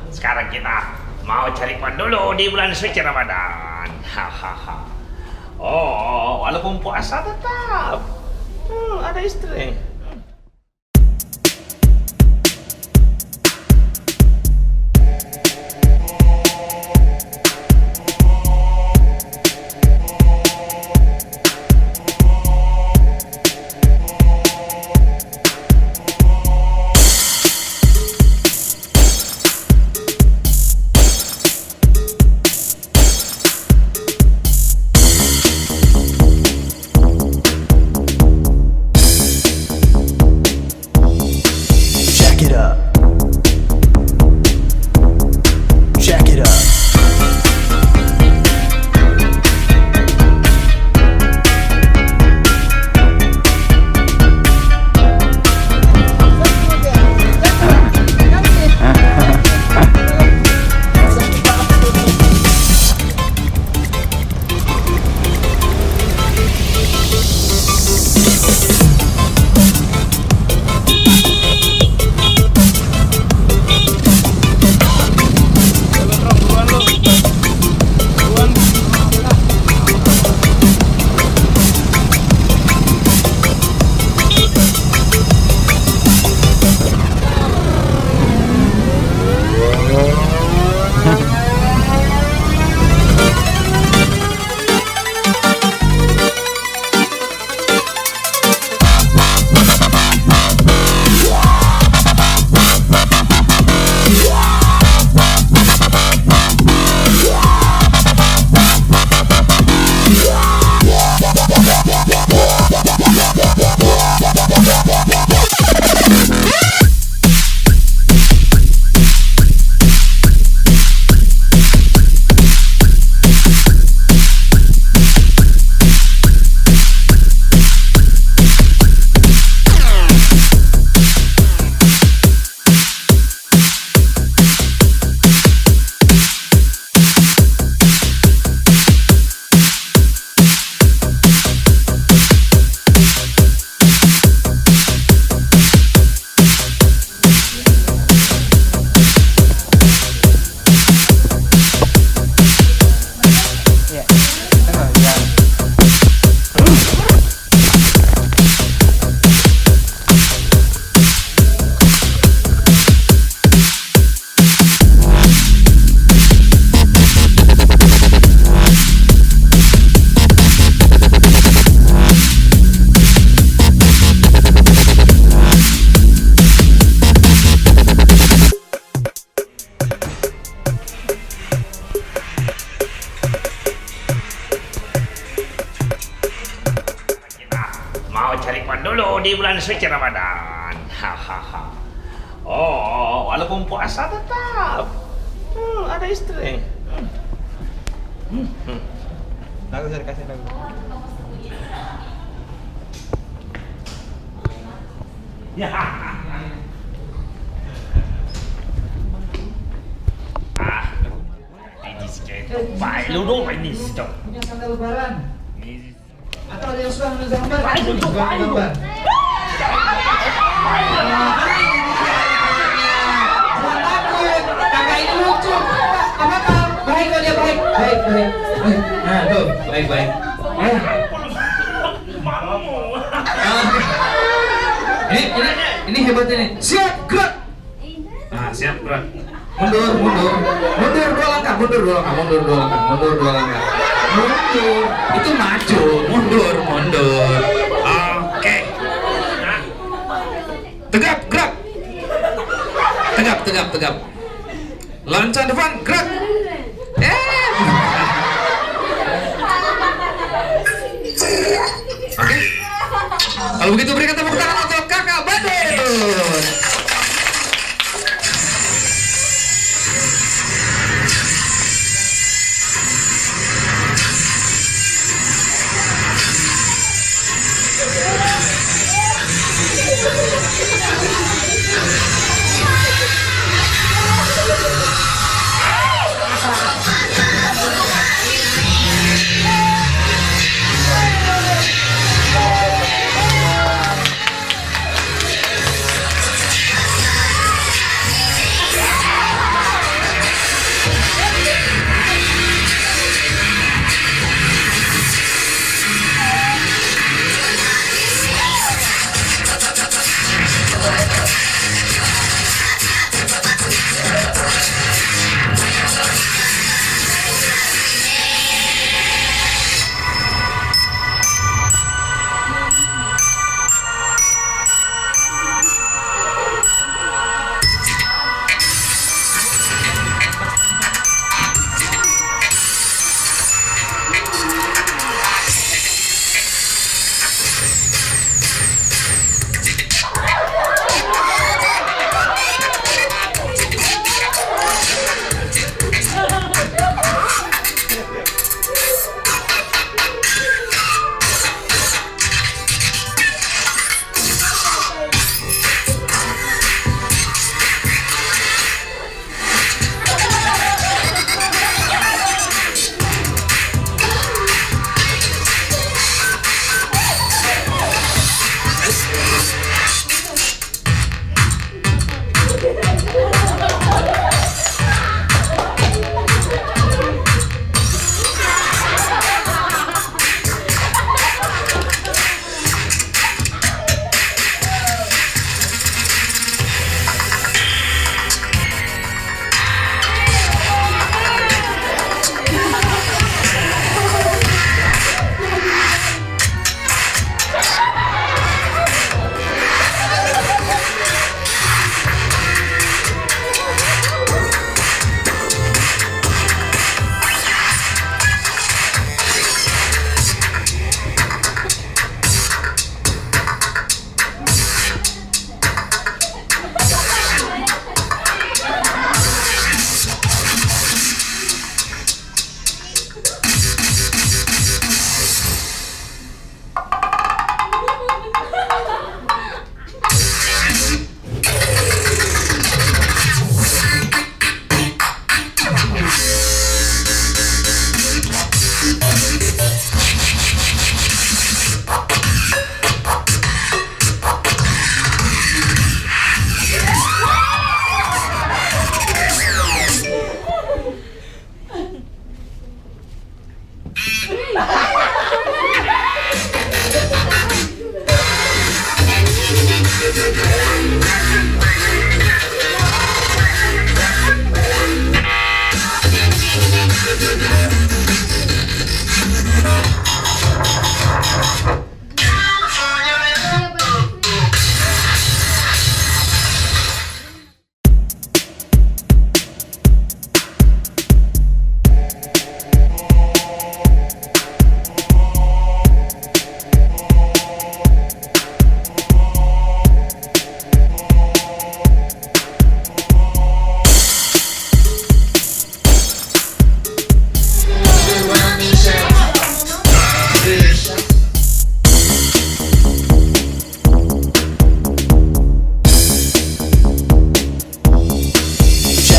sekarang kita mau cari uang dulu di bulan suci Ramadan. Hahaha. Oh, walaupun puasa tetap ada istri. Cari uang dulu di bulan suci Ramadan. Hahaha. Oh, walaupun puasa tetap ada istri. Lagu saya kasih lagu. Ya. Ini sikit. Baik lu dong ini sikit. Punya sandal lebaran. Atau ada yang suka ngambil gambar? Baik untuk gambar. Jangan takut, kakak ini lucu. Apa? Baik kok dia baik. Baik. Nah tuh, baik. Ini hebat ini. Siap, gerak. Nah, siap, gerak. Mundur dua langkah. Mundur. Itu maju, mundur. Oke. Tegap, gerak. Tegap. Loncat depan, gerak. Oke. Kalau begitu berikan tepuk tangan untuk kakak Badut.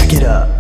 Check it up.